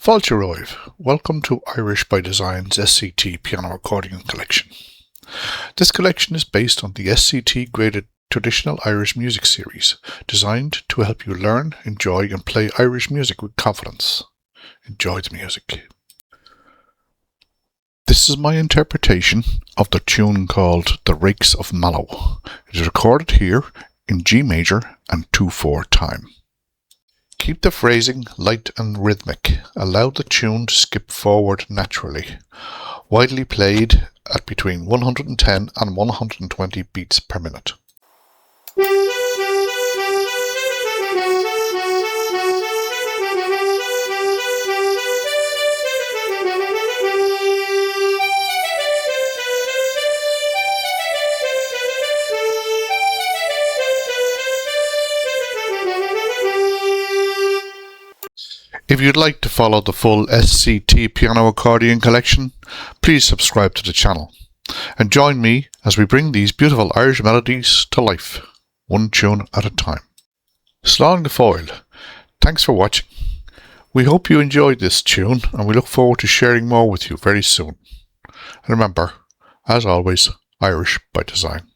Fáilte welcome to Irish by Design's SCT piano accordion collection. This collection is based on the SCT graded traditional Irish music series, designed to help you learn, enjoy and play Irish music with confidence. Enjoy the music. This is my interpretation of the tune called The Rakes of Mallow. It is recorded here in G major and 2/4 time. Keep the phrasing light and rhythmic. Allow the tune to skip forward naturally. Widely played at between 110 and 120 beats per minute. If you'd like to follow the full SCT piano accordion collection, please subscribe to the channel and join me as we bring these beautiful Irish melodies to life, one tune at a time. Slán go fóill. Thanks for watching. We hope you enjoyed this tune and we look forward to sharing more with you very soon. And remember, as always, Irish by design.